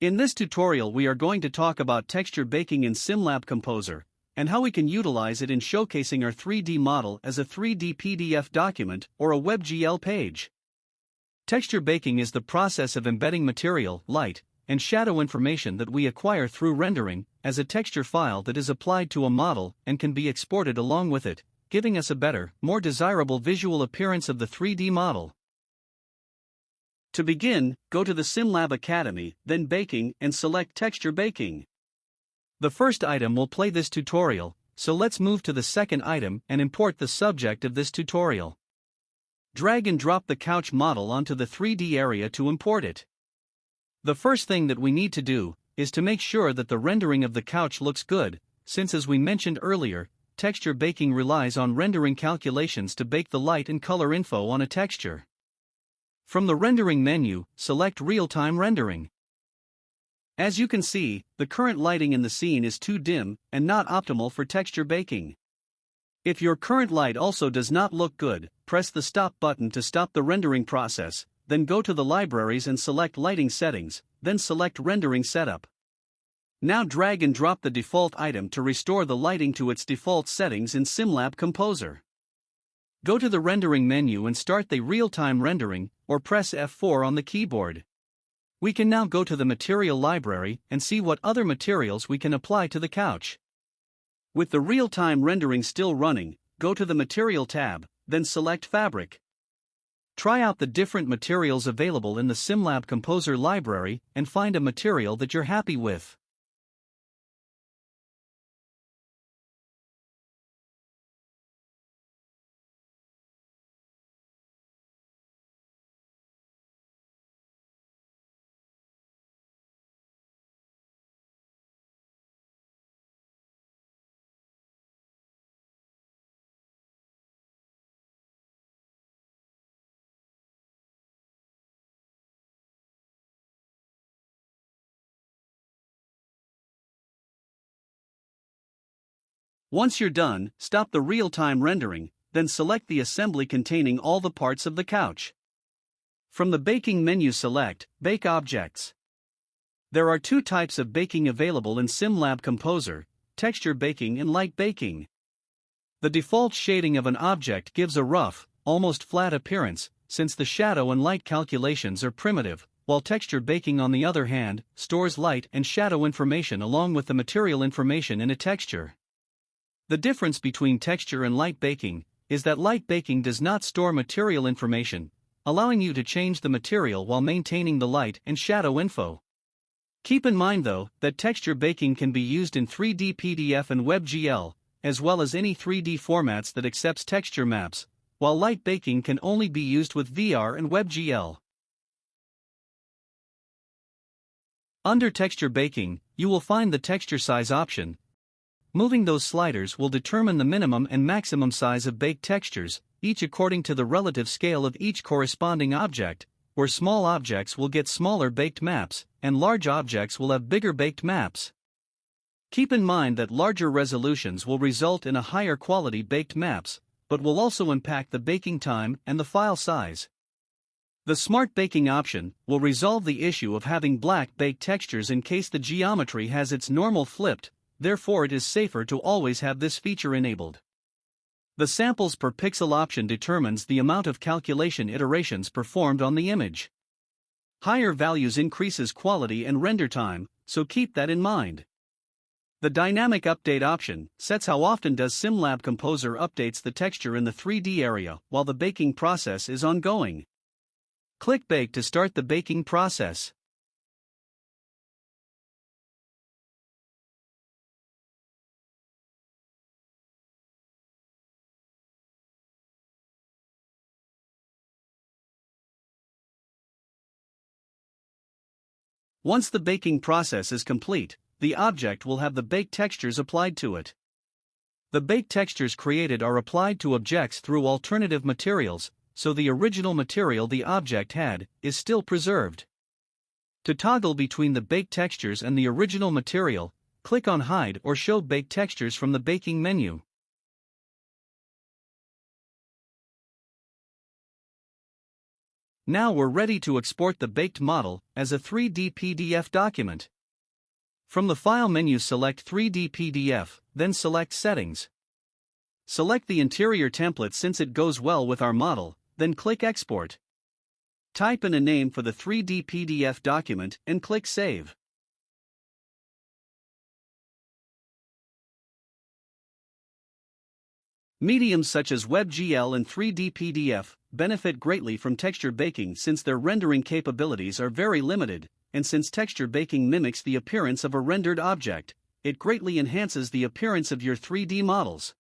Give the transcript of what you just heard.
In this tutorial we are going to talk about texture baking in SimLab Composer, and how we can utilize it in showcasing our 3D model as a 3D PDF document or a WebGL page. Texture baking is the process of embedding material, light, and shadow information that we acquire through rendering as a texture file that is applied to a model and can be exported along with it, giving us a better, more desirable visual appearance of the 3D model. To begin, go to the SimLab Academy, then Baking, and select Texture Baking. The first item will play this tutorial, so let's move to the second item and import the subject of this tutorial. Drag and drop the couch model onto the 3D area to import it. The first thing that we need to do is to make sure that the rendering of the couch looks good, since as we mentioned earlier, texture baking relies on rendering calculations to bake the light and color info on a texture. From the rendering menu, select Real-Time Rendering. As you can see, the current lighting in the scene is too dim and not optimal for texture baking. If your current light also does not look good, press the Stop button to stop the rendering process, then go to the libraries and select Lighting Settings, then select Rendering Setup. Now drag and drop the default item to restore the lighting to its default settings in SimLab Composer. Go to the rendering menu and start the real-time rendering, or press F4 on the keyboard. We can now go to the material library and see what other materials we can apply to the couch. With the real-time rendering still running, go to the Material tab, then select Fabric. Try out the different materials available in the SimLab Composer library and find a material that you're happy with. Once you're done, stop the real-time rendering, then select the assembly containing all the parts of the couch. From the Baking menu select Bake Objects. There are two types of baking available in SimLab Composer, texture baking and light baking. The default shading of an object gives a rough, almost flat appearance, since the shadow and light calculations are primitive, while texture baking on the other hand, stores light and shadow information along with the material information in a texture. The difference between texture and light baking is that light baking does not store material information, allowing you to change the material while maintaining the light and shadow info. Keep in mind though, that texture baking can be used in 3D PDF and WebGL, as well as any 3D formats that accepts texture maps, while light baking can only be used with VR and WebGL. Under texture baking, you will find the texture size option. Moving those sliders will determine the minimum and maximum size of baked textures, each according to the relative scale of each corresponding object, where small objects will get smaller baked maps, and large objects will have bigger baked maps. Keep in mind that larger resolutions will result in a higher quality baked maps, but will also impact the baking time and the file size. The Smart Baking option will resolve the issue of having black baked textures in case the geometry has its normal flipped. Therefore it is safer to always have this feature enabled. The samples per pixel option determines the amount of calculation iterations performed on the image. Higher values increases quality and render time, so keep that in mind. The dynamic update option sets how often does SimLab Composer updates the texture in the 3D area while the baking process is ongoing. Click Bake to start the baking process. Once the baking process is complete, the object will have the baked textures applied to it. The baked textures created are applied to objects through alternative materials, so the original material the object had is still preserved. To toggle between the baked textures and the original material, click on Hide or Show Baked Textures from the Baking menu. Now we're ready to export the baked model as a 3D PDF document. From the File menu select 3D PDF, then select Settings. Select the interior template since it goes well with our model, then click Export. Type in a name for the 3D PDF document and click Save. Mediums such as WebGL and 3D PDF benefit greatly from texture baking since their rendering capabilities are very limited, and since texture baking mimics the appearance of a rendered object, it greatly enhances the appearance of your 3D models.